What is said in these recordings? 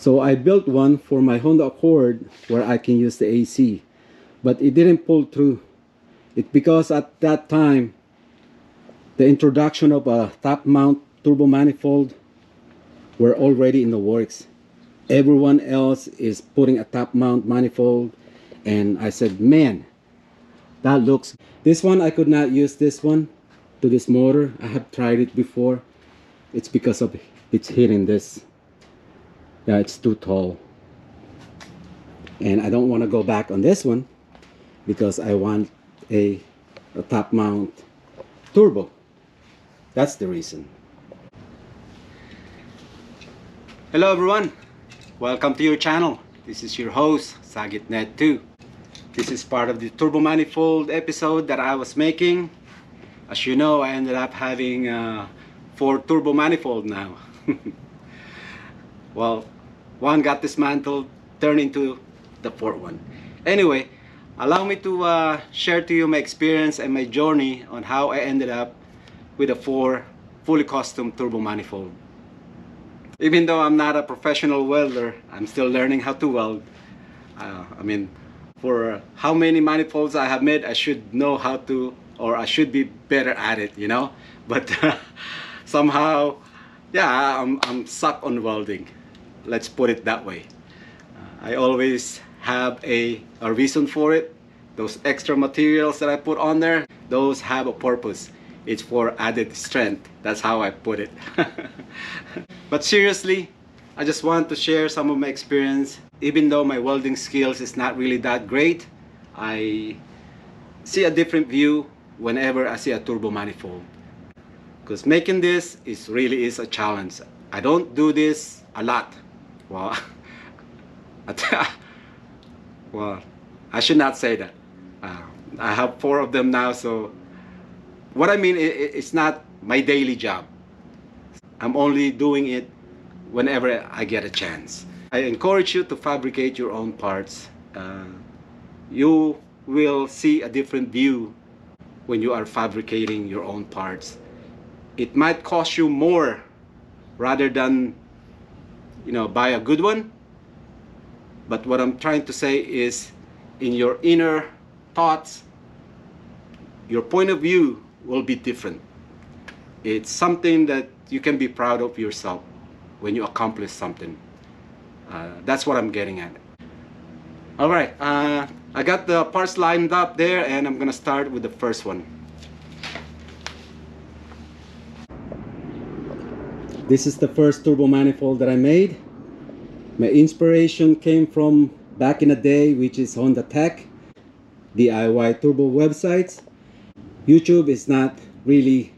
So I built one for my Honda Accord where I can use the AC, but it didn't pull through. It's because at that time the introduction of a top mount turbo manifold were already in the works. Everyone else is putting a top mount manifold, and I said, man, that looks. This one I could not use this one to this motor. I have tried it before. It's because of it's hitting this. Yeah, it's too tall, and I don't want to go back on this one because I want a top mount turbo. That's the reason. Hello everyone, welcome to your channel. This is your host Sagitnet2. This is part of the turbo manifold episode that I was making. As you know, I ended up having 4 turbo manifold now. Well, one got dismantled, turned into the 4th one. Anyway, allow me to share to you my experience and my journey on how I ended up with a 4 fully custom turbo manifold. Even though I'm not a professional welder, I'm still learning how to weld. I mean, for how many manifolds I have made, I should know how to, or I should be better at it, you know. But somehow, yeah, I'm stuck on welding. Let's put it that way. I always have a reason for it. Those extra materials that I put on there, those have a purpose. It's for added strength. That's how I put it. But seriously, I just want to share some of my experience. Even though my welding skills is not really that great, I see a different view whenever I see a turbo manifold. Because making this really is a challenge. I don't do this a lot. Well, well, I should not say that. I have 4 of them now, so what I mean, it's not my daily job. I'm only doing it whenever I get a chance. I encourage you to fabricate your own parts. You will see a different view when you are fabricating your own parts. It might cost you more rather than, you know, buy a good one. But what I'm trying to say is, in your inner thoughts, your point of view will be different. It's something that you can be proud of yourself when you accomplish something. That's what I'm getting at. All right, I got the parts lined up there, and I'm gonna start with the first one. This is the first turbo manifold that I made. My inspiration came from back in the day, which is Honda Tech, DIY turbo websites. YouTube is not really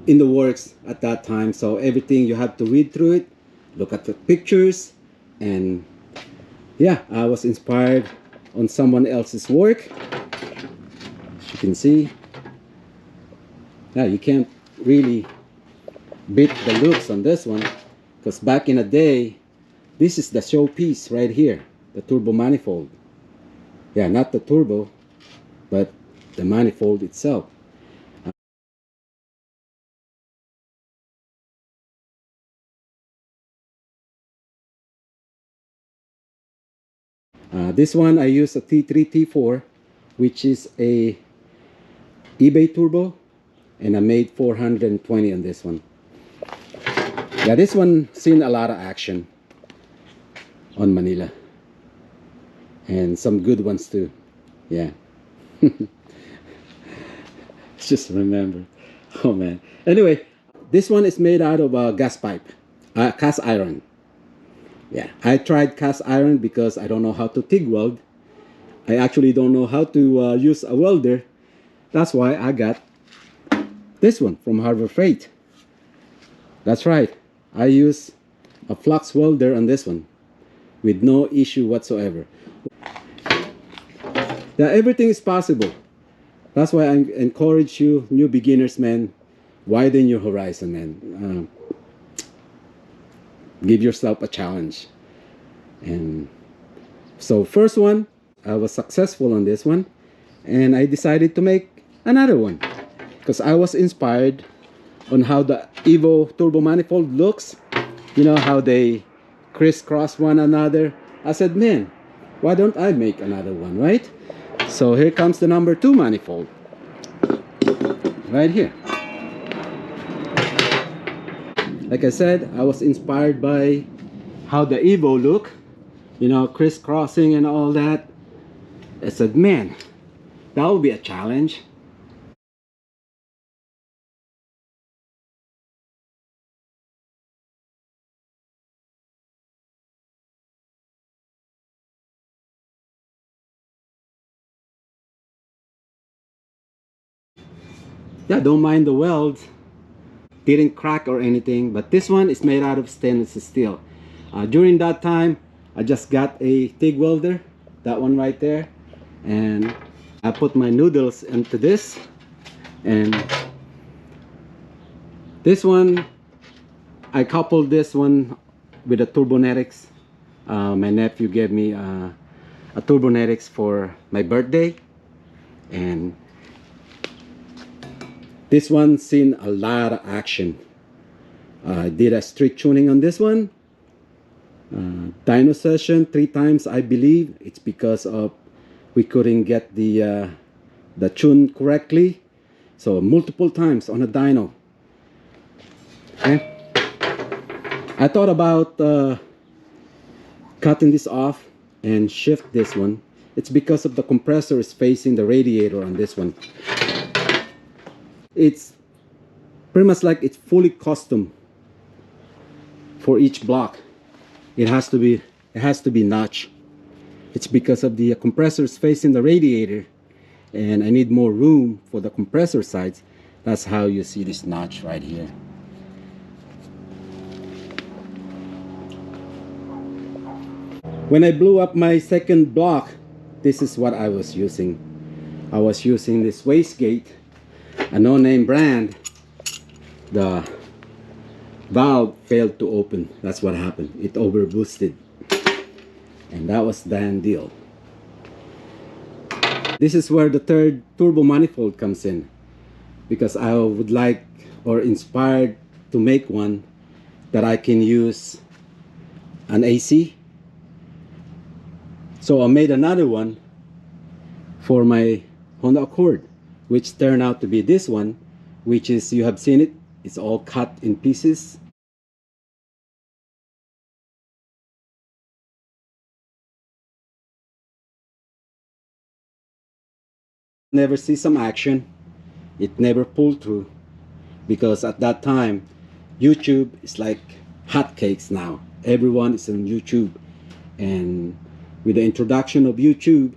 in the works at that time, so everything you have to read through it, look at the pictures, and yeah, I was inspired on someone else's work. As you can see, yeah, you can't really beat the looks on this one, because back in the day, this is the showpiece right here, the turbo manifold. Yeah, not the turbo, but the manifold itself. This one I use a T3 T4, which is a eBay turbo, and I made 420 on this one. Yeah, this one seen a lot of action on Manila, and some good ones too. Yeah. Just remember. Oh man. Anyway, this one is made out of a gas pipe, cast iron. Yeah, I tried cast iron because I don't know how to TIG weld. I actually don't know how to use a welder. That's why I got this one from Harbor Freight. That's right, I use a flux welder on this one with no issue whatsoever. Yeah, everything is possible. That's why I encourage you, new beginners, man, widen your horizon, man. Give yourself a challenge. And so first one, I was successful on this one, and I decided to make another one because I was inspired on how the Evo turbo manifold looks. You know how they crisscross one another. I said, man, why don't I make another one, right? So here comes the number 2 manifold right here. Like I said, I was inspired by how the Evo look, you know, crisscrossing and all that. I said, man, that would be a challenge. Yeah, don't mind the welds. Didn't crack or anything, but this one is made out of stainless steel. During that time, I just got a TIG welder, that one right there, and I put my noodles into this. And this one, I coupled this one with a Turbonetics. My nephew gave me a Turbonetics for my birthday, and this one seen a lot of action. I did a streak tuning on this one. Dyno session 3 times, I believe. It's because of we couldn't get the tune correctly. So multiple times on a dyno. Okay. I thought about cutting this off and shift this one. It's because of the compressor is facing the radiator on this one. It's pretty much like it's fully custom for each block. It has to be notched. It's because of the compressors facing the radiator, and I need more room for the compressor sides. That's how you see this notch right here. When I blew up my second block, this is what I was using. I was using this wastegate, a no-name brand. The valve failed to open. That's what happened. It overboosted, and that was the damn deal. This is where the third turbo manifold comes in, because I would like, or inspired to make one that I can use an AC. So I made another one for my Honda Accord, which turned out to be this one, which is, you have seen it, it's all cut in pieces. Never see some action. It never pulled through, because at that time YouTube is like hotcakes now. Everyone is on YouTube, and with the introduction of YouTube,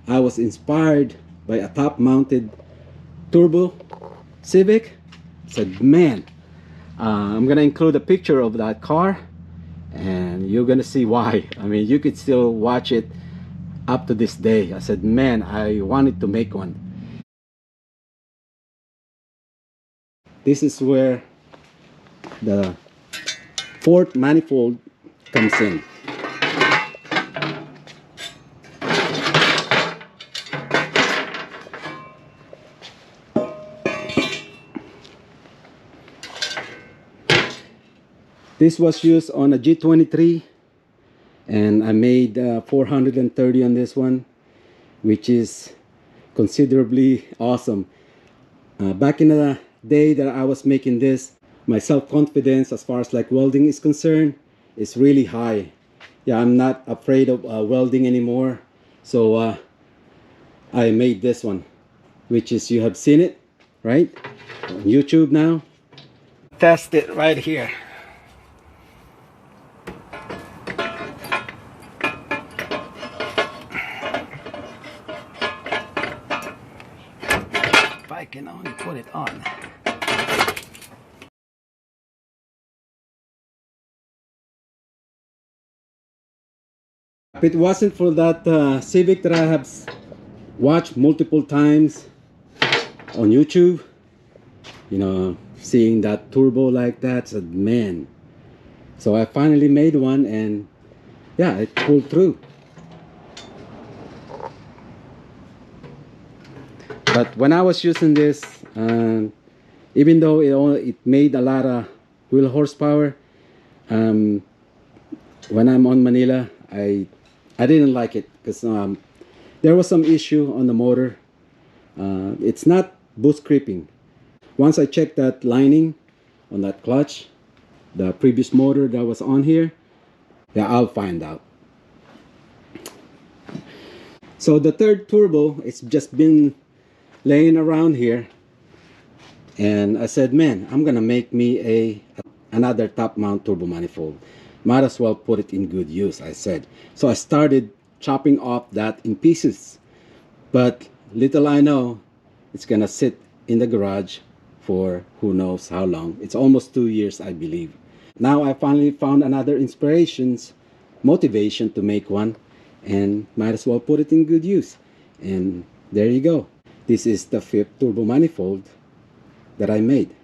I was inspired by a top-mounted turbo Civic. I said, man, I'm gonna include a picture of that car, and you're gonna see why. I mean, you could still watch it up to this day. I said, man, I wanted to make one. This is where the fourth manifold comes in. This was used on a G23, and I made 430 on this one, which is considerably awesome. Back in the day that I was making this, my self-confidence as far as like welding is concerned is really high. Yeah, I'm not afraid of welding anymore. So I made this one, which is, you have seen it, right? On YouTube now. Test it right here. I can only put it on. If it wasn't for that Civic that I have watched multiple times on YouTube, you know, seeing that turbo like that, said, man. So I finally made one, and yeah, it pulled through. But when I was using this, even though it made a lot of wheel horsepower, when I'm on Manila, I didn't like it because there was some issue on the motor. It's not boost creeping. Once I checked that lining on that clutch, the previous motor that was on here, yeah, I'll find out. So the third turbo, it's just been laying around here, and I said, man, I'm gonna make me another top mount turbo manifold. Might as well put it in good use, I said. So I started chopping off that in pieces, but little I know, it's gonna sit in the garage for who knows how long. It's almost 2 years, I believe. Now I finally found another motivation to make one, and might as well put it in good use. And there you go. This is the 5th turbo manifold that I made.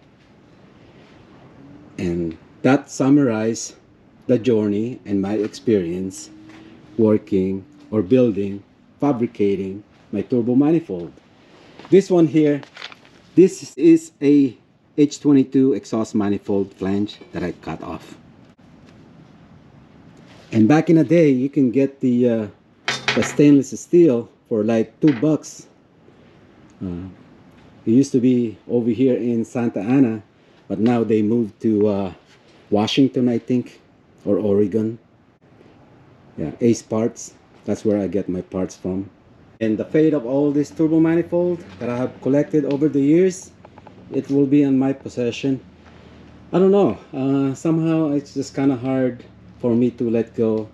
And that summarizes the journey and my experience working or building, fabricating my turbo manifold. This one here, this is a H22 exhaust manifold flange that I cut off. And back in the day, you can get the stainless steel for like $2. It used to be over here in Santa Ana, but now they moved to Washington, I think, or Oregon. Yeah, Ace Parts. That's where I get my parts from. And the fate of all this turbo manifold that I have collected over the years, it will be in my possession. I don't know. Somehow it's just kind of hard for me to let go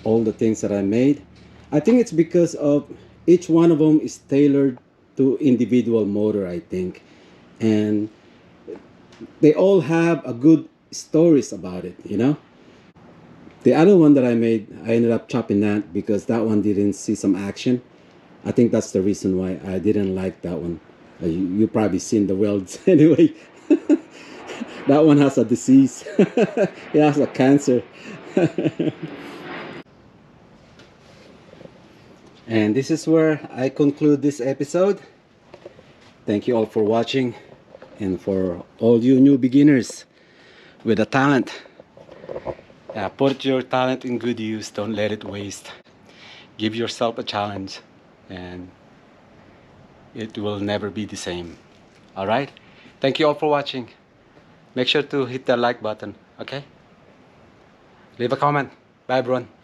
all the things that I made. I think it's because of each one of them is tailored to individual motor, I think, and they all have a good stories about it, you know. The other one that I made, I ended up chopping that because that one didn't see some action. I think that's the reason why I didn't like that one. You probably seen the welds anyway. That one has a disease. It has a cancer. And this is where I conclude this episode. Thank you all for watching, and for all you new beginners with a talent, put your talent in good use. Don't let it waste. Give yourself a challenge, and it will never be the same. All right, thank you all for watching. Make sure to hit the like button. Okay, leave a comment. Bye everyone.